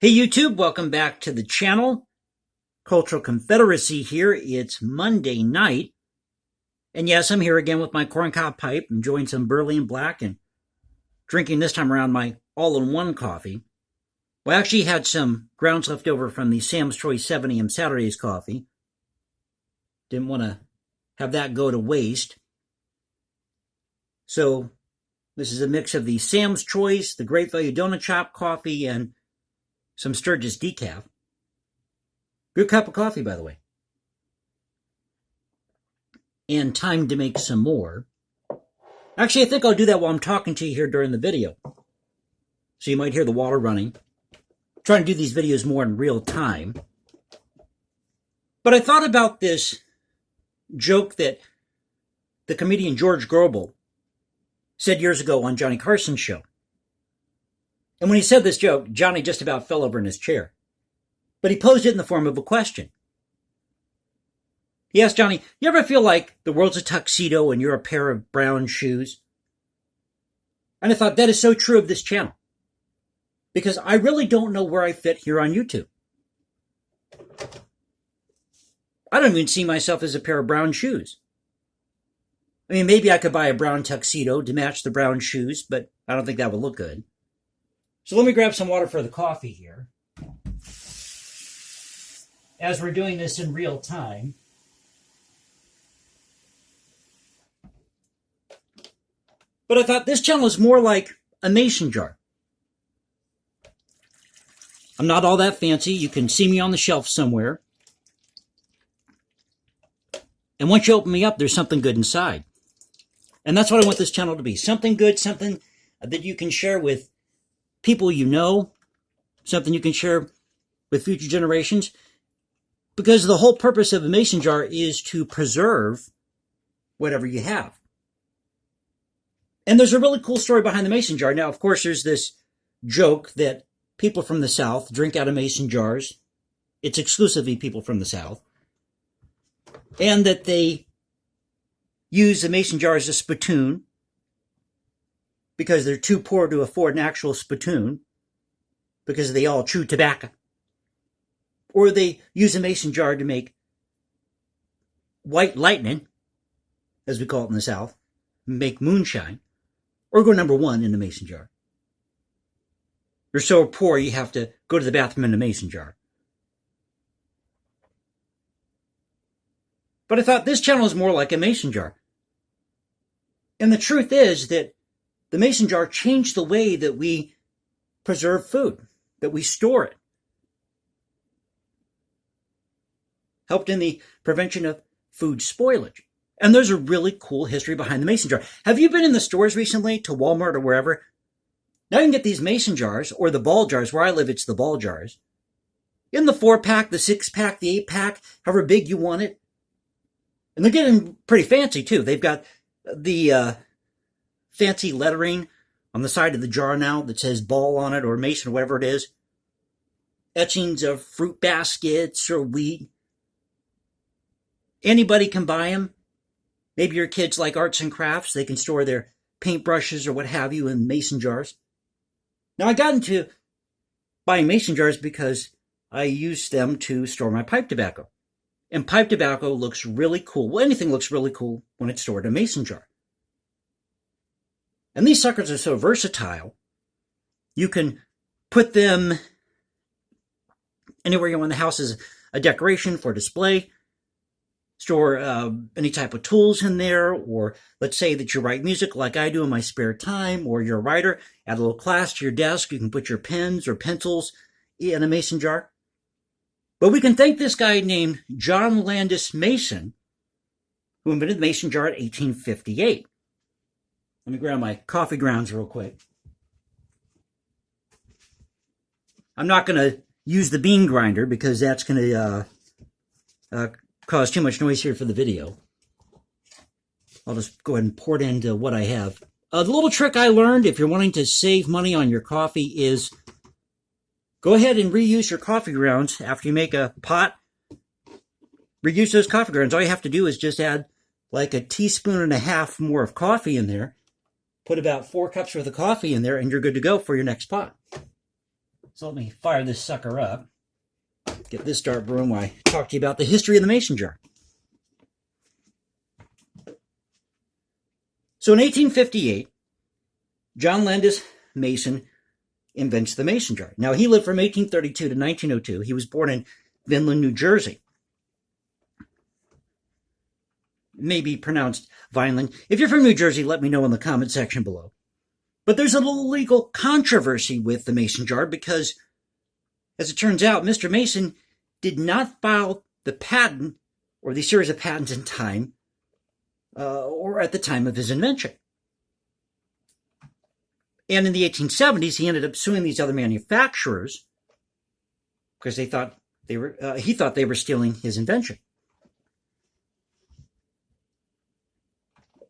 Hey YouTube, welcome back to the channel. Cultural Confederacy here. It's Monday night. And yes, I'm here again with my corncob pipe, enjoying some Burley and Black and drinking this time around my all-in-one coffee. Well, I actually had some grounds left over from the Sam's Choice 7 a.m. Saturdays coffee. Didn't want to have that go to waste. So this is a mix of the Sam's Choice, the Great Value Donut Shop coffee, and some Sturgis decaf. Good cup of coffee, by the way. And time to make some more. Actually, I think I'll do that while I'm talking to you here during the video. So you might hear the water running. I'm trying to do these videos more in real time. But I thought about this joke that the comedian George Grobel said years ago on Johnny Carson's show. And when he said this joke, Johnny just about fell over in his chair. But he posed it in the form of a question. He asked Johnny, you ever feel like the world's a tuxedo and you're a pair of brown shoes? And I thought that is so true of this channel. Because I really don't know where I fit here on YouTube. I don't even see myself as a pair of brown shoes. I mean, maybe I could buy a brown tuxedo to match the brown shoes, but I don't think that would look good. So let me grab some water for the coffee here. As we're doing this in real time. But I thought this channel is more like a mason jar. I'm not all that fancy. You can see me on the shelf somewhere. And once you open me up, there's something good inside. And that's what I want this channel to be. Something good, something that you can share with people you know, something you can share with future generations. Because the whole purpose of a mason jar is to preserve whatever you have. And there's a really cool story behind the mason jar. Now, of course, there's this joke that people from the South drink out of mason jars. It's exclusively people from the South. And that they use the mason jar as a spittoon because they're too poor to afford an actual spittoon because they all chew tobacco. Or they use a mason jar to make white lightning, as we call it in the South, make moonshine, or go number one in the mason jar. You're so poor you have to go to the bathroom in a mason jar. But I thought this channel is more like a mason jar. And the truth is that the mason jar changed the way that we preserve food, that we store it. Helped in the prevention of food spoilage. And there's a really cool history behind the mason jar. Have you been in the stores recently, to Walmart or wherever? Now you can get these mason jars, or the ball jars. Where I live, it's the ball jars. In the 4-pack, the 6-pack, the 8-pack, however big you want it. And they're getting pretty fancy, too. They've got the fancy lettering on the side of the jar now that says ball on it, or mason, or whatever it is. Etchings of fruit baskets or wheat. Anybody can buy them. Maybe your kids like arts and crafts. They can store their paintbrushes or what have you in mason jars. Now, I got into buying mason jars because I use them to store my pipe tobacco. And pipe tobacco looks really cool. Well, anything looks really cool when it's stored in a mason jar. And these suckers are so versatile. You can put them anywhere you want in the house as a decoration for display. Store any type of tools in there, or let's say that you write music like I do in my spare time, or you're a writer, add a little class to your desk. You can put your pens or pencils in a mason jar. But we can thank this guy named John Landis Mason, who invented the mason jar in 1858. Let me grab my coffee grounds real quick. I'm not going to use the bean grinder because that's going to cause too much noise here for the video. I'll just go ahead and pour it into what I have. The little trick I learned if you're wanting to save money on your coffee is go ahead and reuse your coffee grounds after you make a pot. Reuse those coffee grounds. All you have to do is just add like a teaspoon and a half more of coffee in there. Put about 4 cups worth of coffee in there and you're good to go for your next pot. So let me fire this sucker up. Get this start brewing while I talk to you about the history of the mason jar. So in 1858, John Landis Mason invents the mason jar. Now, he lived from 1832 to 1902. He was born in Vinland, New Jersey. It may be pronounced Vineland. If you're from New Jersey, let me know in the comment section below. But there's a little legal controversy with the mason jar because, as it turns out, Mr. Mason did not file the patent or the series of patents in time or at the time of his invention. And in the 1870s, he ended up suing these other manufacturers because he thought they were stealing his invention.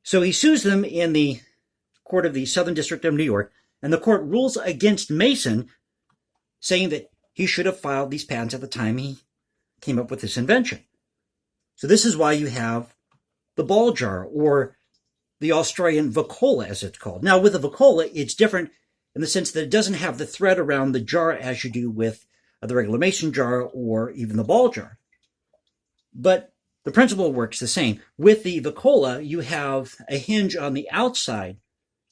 So he sues them in the court of the Southern District of New York, and the court rules against Mason, saying that he should have filed these patents at the time he came up with this invention. So this is why you have the ball jar, or the Australian Vacola, as it's called. Now, with a Vacola, it's different in the sense that it doesn't have the thread around the jar as you do with the regular mason jar or even the ball jar. But the principle works the same. With the Vacola, you have a hinge on the outside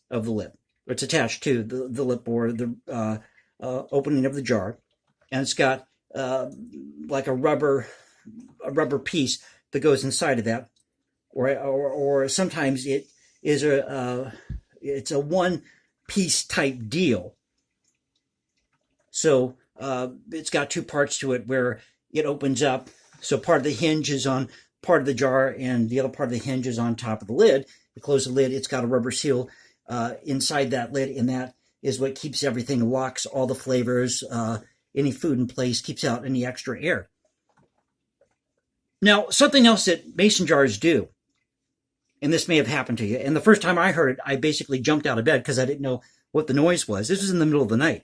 of the lip. It's attached to the lip or the opening of the jar, and it's got like a rubber piece that goes inside of that, or sometimes it is it's a one-piece type deal. So it's got two parts to it where it opens up. So part of the hinge is on part of the jar, and the other part of the hinge is on top of the lid. You close the lid, it's got a rubber seal inside that lid, and that is what keeps everything, locks all the flavors, any food in place, keeps out any extra air. Now, something else that mason jars do, and this may have happened to you, and the first time I heard it, I basically jumped out of bed because I didn't know what the noise was. This was in the middle of the night.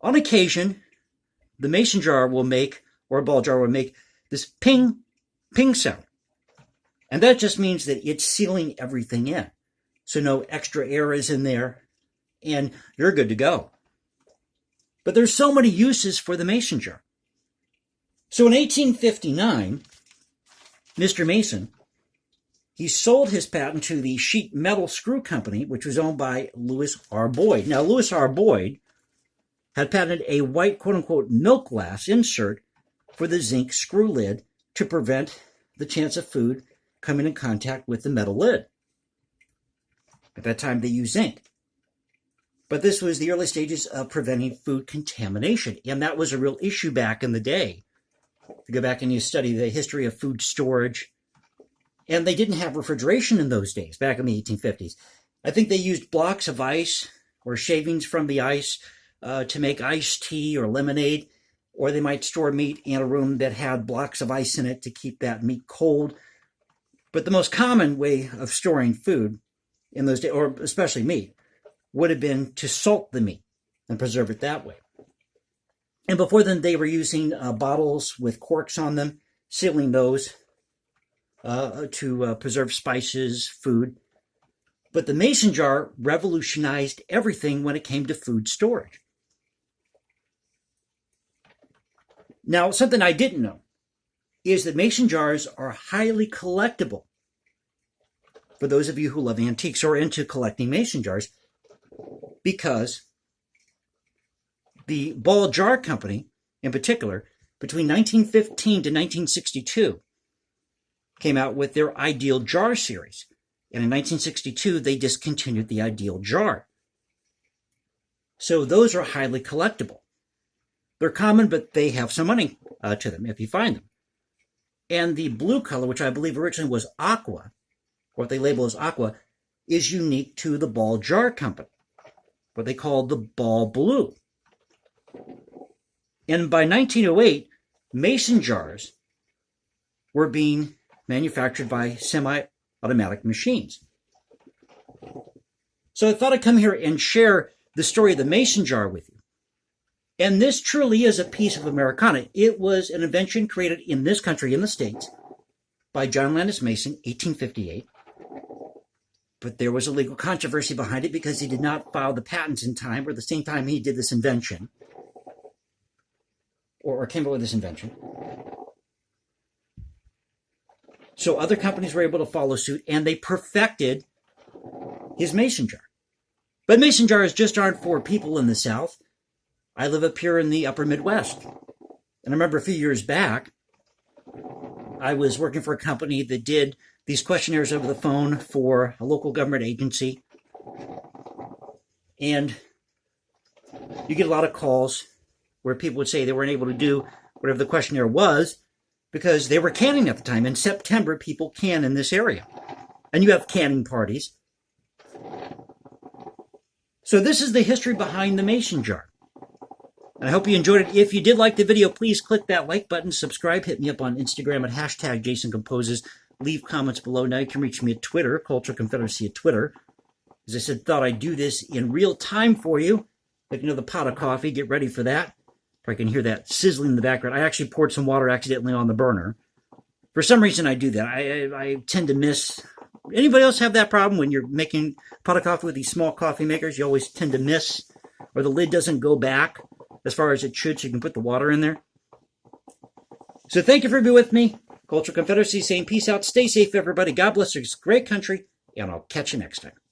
On occasion, the mason jar will make, or a ball jar will make, this ping, ping sound. And that just means that it's sealing everything in. So no extra air is in there, and you're good to go. But there's so many uses for the mason jar. So in 1859, Mr. Mason, he sold his patent to the Sheet Metal Screw Company, which was owned by Lewis R. Boyd. Now, Lewis R. Boyd had patented a white, quote-unquote, milk glass insert for the zinc screw lid to prevent the chance of food coming in contact with the metal lid. At that time, they used zinc. But this was the early stages of preventing food contamination, and that was a real issue back in the day. If you go back and you study the history of food storage, and they didn't have refrigeration in those days, back in the 1850s. I think they used blocks of ice or shavings from the ice to make iced tea or lemonade, or they might store meat in a room that had blocks of ice in it to keep that meat cold. But the most common way of storing food in those days, or especially meat, would have been to salt the meat and preserve it that way. And before then, they were using bottles with corks on them, sealing those to preserve spices, food. But the mason jar revolutionized everything when it came to food storage. Now, something I didn't know is that mason jars are highly collectible. For those of you who love antiques or into collecting mason jars, because the Ball Jar Company, in particular, between 1915 to 1962, came out with their Ideal Jar series. And in 1962, they discontinued the Ideal Jar. So those are highly collectible. They're common, but they have some money to them if you find them. And the blue color, which I believe originally was aqua, or what they label as aqua, is unique to the Ball Jar Company, what they call the Ball Blue. And by 1908, mason jars were being manufactured by semi-automatic machines. So I thought I'd come here and share the story of the mason jar with you. And this truly is a piece of Americana. It was an invention created in this country, in the States, by John Landis Mason, 1858. But there was a legal controversy behind it because he did not file the patents in time, or the same time he did this invention. or came up with this invention. So other companies were able to follow suit, and they perfected his mason jar. But mason jars just aren't for people in the South. I live up here in the upper Midwest. And I remember a few years back, I was working for a company that did these questionnaires over the phone for a local government agency. And you get a lot of calls where people would say they weren't able to do whatever the questionnaire was because they were canning at the time. In September, people can in this area. And you have canning parties. So this is the history behind the mason jar. And I hope you enjoyed it. If you did like the video, please click that like button, subscribe, hit me up on Instagram at hashtag JasonComposes. Leave comments below. Now you can reach me at Twitter, Cultural Confederacy at Twitter. As I said, thought I'd do this in real time for you. Make another pot of coffee. Get ready for that. If I can hear that sizzling in the background. I actually poured some water accidentally on the burner. For some reason, I do that. I tend to miss. Anybody else have that problem when you're making pot of coffee with these small coffee makers? You always tend to miss, or the lid doesn't go back as far as it should, so you can put the water in there. So thank you for being with me. Cultural Confederacy saying peace out. Stay safe, everybody. God bless this great country, and I'll catch you next time.